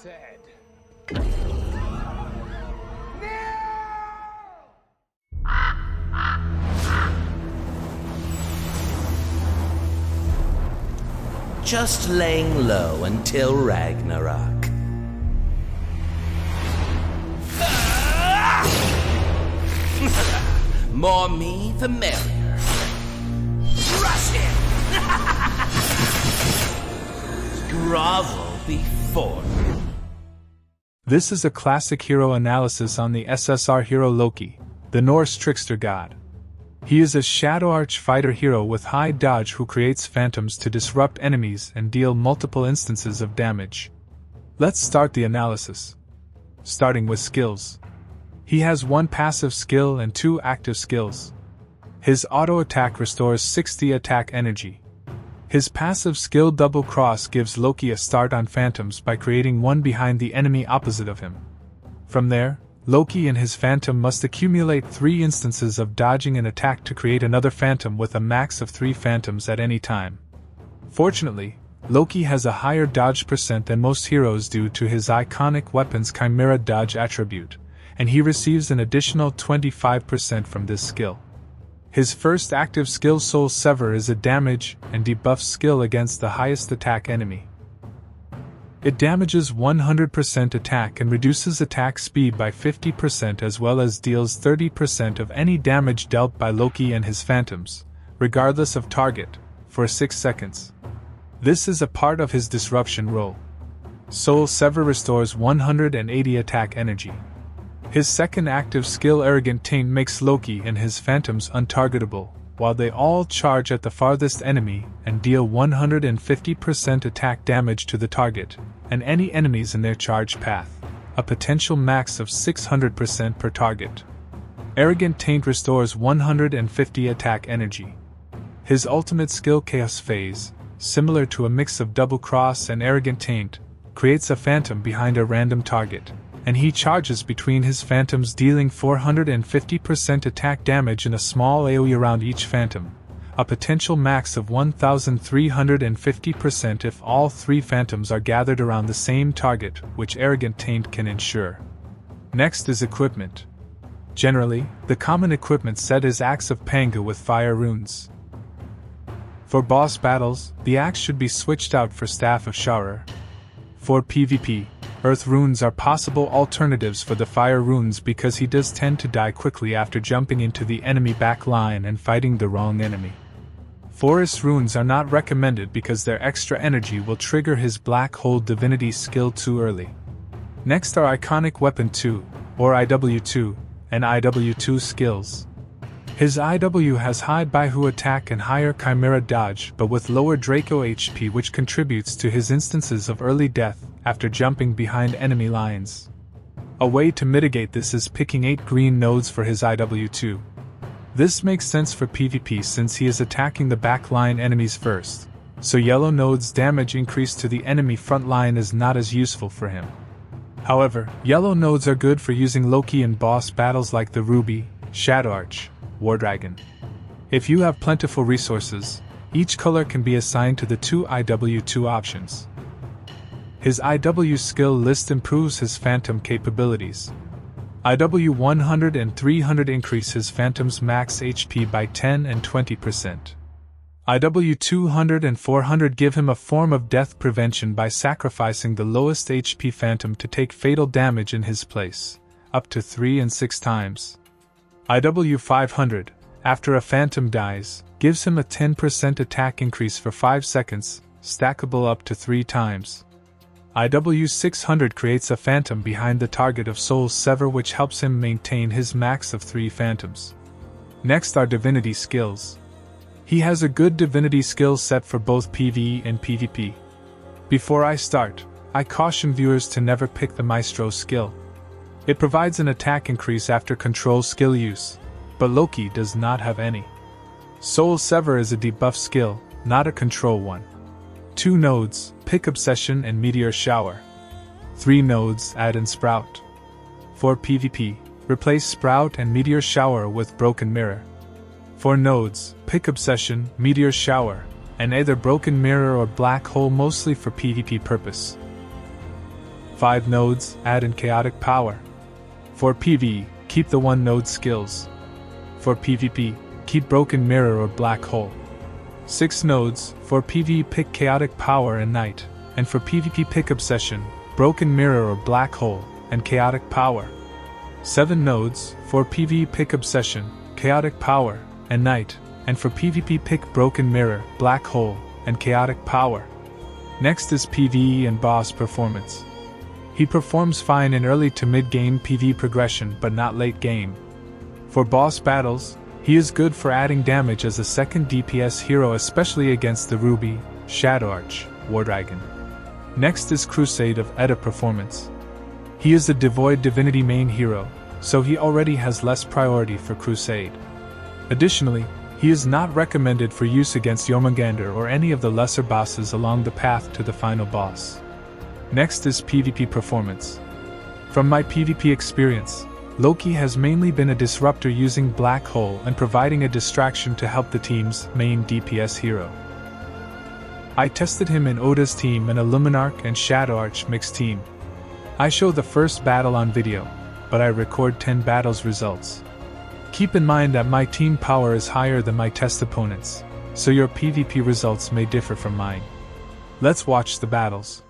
said. Just laying low until Ragnarok. More me, the merrier. Rush him! Grovel before me. This is a classic hero analysis on the SSR hero Loki, the Norse trickster god. He is a Shadow Arch fighter hero with high dodge who creates phantoms to disrupt enemies and deal multiple instances of damage. Let's start the analysis. Starting with skills. He has 1 passive skill and 2 active skills. His auto attack restores 60 attack energy. His passive skill Double Cross gives Loki a start on phantoms by creating one behind the enemy opposite of him. From there, Loki and his phantom must accumulate 3 instances of dodging an attack to create another phantom with a max of 3 phantoms at any time. Fortunately, Loki has a higher dodge percent than most heroes due to his iconic weapon's Chimera dodge attribute, and he receives an additional 25% from this skill. His first active skill Soul Sever is a damage and debuff skill against the highest attack enemy. It damages 100% attack and reduces attack speed by 50% as well as deals 30% of any damage dealt by Loki and his phantoms, regardless of target, for 6 seconds. This is a part of his disruption role. Soul Sever restores 180 attack energy. His second active skill Arrogant Taint makes Loki and his phantoms untargetable, while they all charge at the farthest enemy and deal 150% attack damage to the target, and any enemies in their charge path, a potential max of 600% per target. Arrogant Taint restores 150 attack energy. His ultimate skill Chaos Phase, similar to a mix of Double Cross and Arrogant Taint, creates a phantom behind a random target, and he charges between his phantoms dealing 450% attack damage in a small AoE around each phantom, a potential max of 1350% if all 3 phantoms are gathered around the same target, which Arrogant Taint can ensure. Next is equipment. Generally, the common equipment set is Axe of Panga with fire runes. For boss battles, the axe should be switched out for Staff of Shower. For PvP, Earth runes are possible alternatives for the fire runes because he does tend to die quickly after jumping into the enemy back line and fighting the wrong enemy. Forest runes are not recommended because their extra energy will trigger his Black Hole Divinity skill too early. Next are Iconic Weapon 2, or IW2, and IW2 skills. His IW has high Baihu attack and higher Chimera dodge but with lower Draco HP, which contributes to his instances of early death after jumping behind enemy lines. A way to mitigate this is picking 8 green nodes for his IW2. This makes sense for PvP since he is attacking the backline enemies first, so yellow nodes' damage increase to the enemy front line is not as useful for him. However, yellow nodes are good for using Loki in boss battles like the Ruby, Shadow Arch, War Dragon. If you have plentiful resources, each color can be assigned to the 2 IW2 options. His IW skill list improves his phantom capabilities. IW 100 and 300 increase his phantom's max HP by 10 and 20%. IW 200 and 400 give him a form of death prevention by sacrificing the lowest HP phantom to take fatal damage in his place, up to 3 and 6 times. IW 500, after a phantom dies, gives him a 10% attack increase for 5 seconds, stackable up to 3 times. IW 600 creates a phantom behind the target of Soul Sever, which helps him maintain his max of 3 phantoms. Next are Divinity skills. He has a good Divinity skill set for both PvE and PvP. Before I start, I caution viewers to never pick the Maestro skill. It provides an attack increase after control skill use, but Loki does not have any. Soul Sever is a debuff skill, not a control one. 2 nodes, Pick Obsession and Meteor Shower. 3 nodes, Add and Sprout. For PvP, replace Sprout and Meteor Shower with Broken Mirror. 4 nodes, Pick Obsession, Meteor Shower, and either Broken Mirror or Black Hole, mostly for PvP purpose. 5 nodes, add in chaotic power. For PvE, keep the 1 node skills. For PvP, keep broken mirror or black hole. 6 nodes, for PvE pick chaotic power and night, and for PvP pick obsession, broken mirror or black hole, and chaotic power. 7 nodes, for PvE pick obsession, chaotic power, and night, and for PvP pick broken mirror, black hole, and chaotic power. Next is PvE and boss performance. He performs fine in early to mid-game PvE progression but not late game. For boss battles, he is good for adding damage as a second DPS hero, especially against the Ruby, Shadow Arch, War Dragon. Next is Crusade of Edda performance. He is a devoid divinity main hero, so he already has less priority for Crusade. Additionally, he is not recommended for use against Jormungandr or any of the lesser bosses along the path to the final boss. Next is PvP performance. From my PvP experience, Loki has mainly been a disruptor using Black Hole and providing a distraction to help the team's main DPS hero. I tested him in Oda's team and a Luminarch and Shadow Arch mixed team. I show the first battle on video, but I record 10 battles results. Keep in mind that my team power is higher than my test opponents, so your PvP results may differ from mine. Let's watch the battles.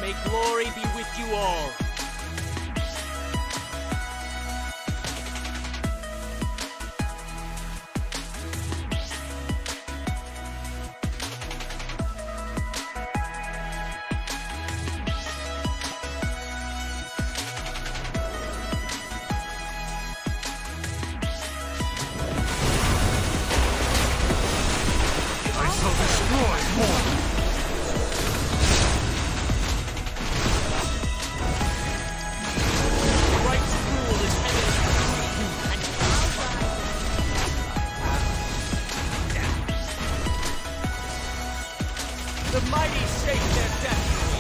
May glory be with you all. I shall destroy more. The mighty shape their destiny.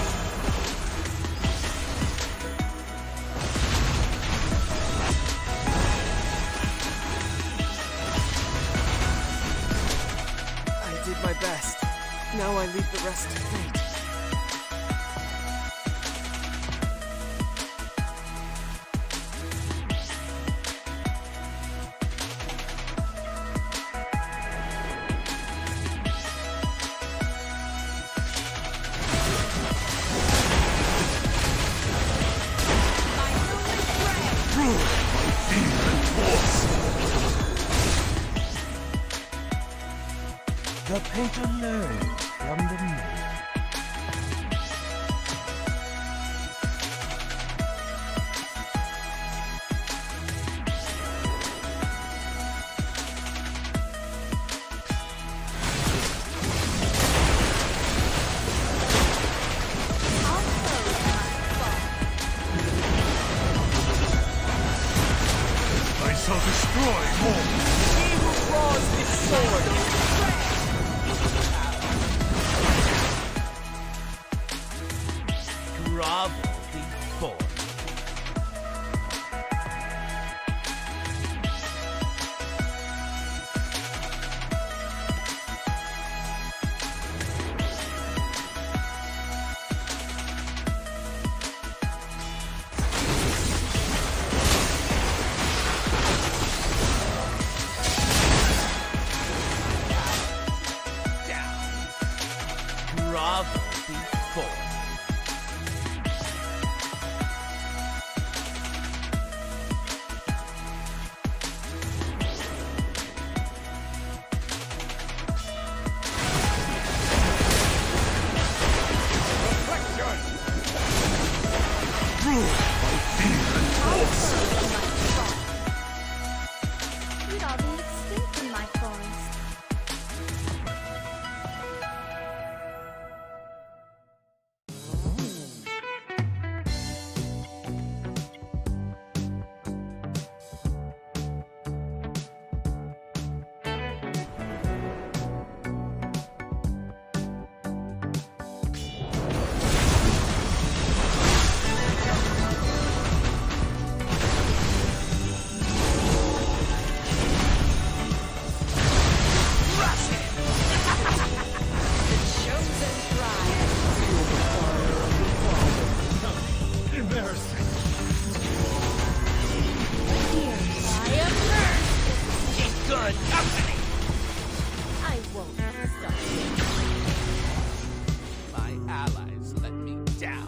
I did my best. Now I leave the rest to fate. The painter learns from the moon. I shall destroy more. He who draws this sword. Grovel before. company! I won't stop. My allies let me down.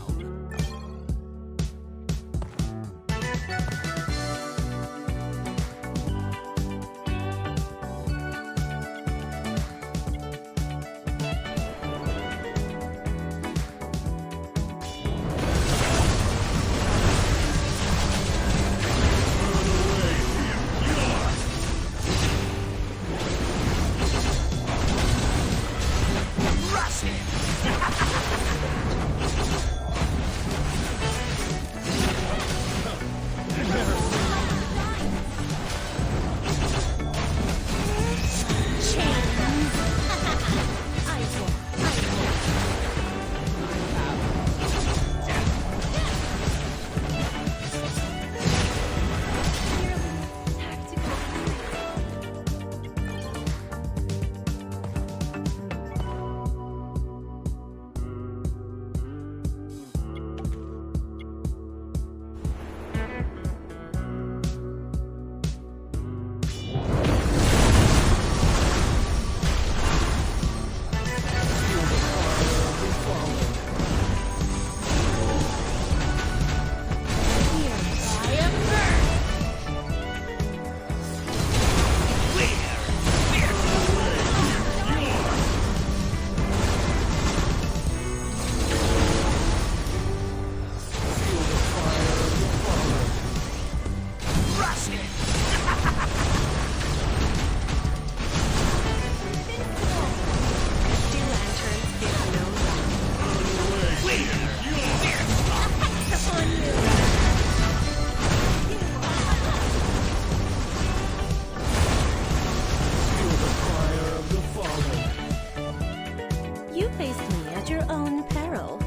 You faced me at your own peril.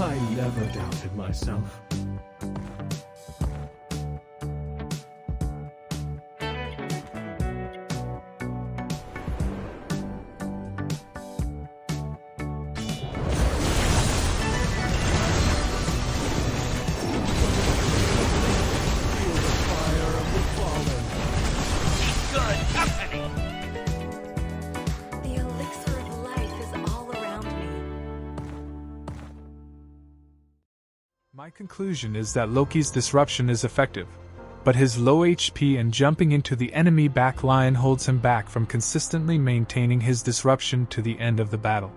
I never doubted myself. Good company! The elixir of life is all around me. My conclusion is that Loki's disruption is effective, but his low HP and jumping into the enemy back line holds him back from consistently maintaining his disruption to the end of the battle.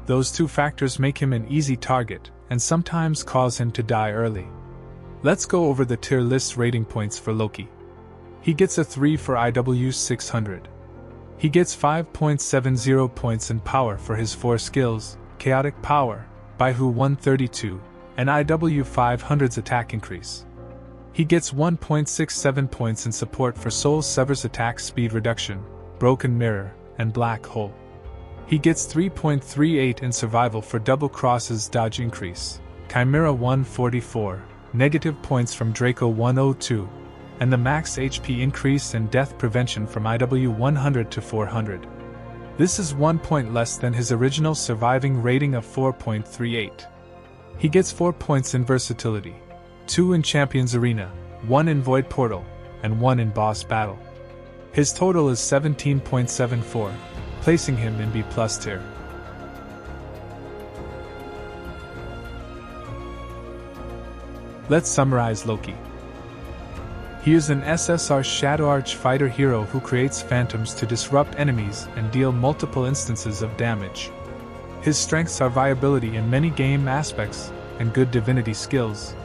Those two factors make him an easy target, and sometimes cause him to die early. Let's go over the tier list rating points for Loki. He gets a 3 for IW 600. He gets 5.70 points in power for his 4 skills, Chaotic Power, Baihu 132, and IW 500's attack increase. He gets 1.67 points in support for Soul Sever's attack speed reduction, Broken Mirror, and Black Hole. He gets 3.38 in survival for Double Cross's dodge increase, Chimera 144, negative points from Draco 102, and the max HP increase and death prevention from IW 100 to 400. This is 1 point less than his original surviving rating of 4.38. He gets 4 points in versatility, 2 in Champions Arena, 1 in Void Portal, and 1 in Boss Battle. His total is 17.74, placing him in B+ tier. Let's summarize Loki. He is an SSR Shadow Arch fighter hero who creates phantoms to disrupt enemies and deal multiple instances of damage. His strengths are viability in many game aspects and good divinity skills.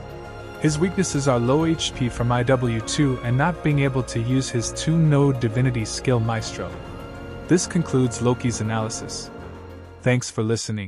His weaknesses are low HP from IW2 and not being able to use his 2-node divinity skill Maestro. This concludes Loki's analysis. Thanks for listening.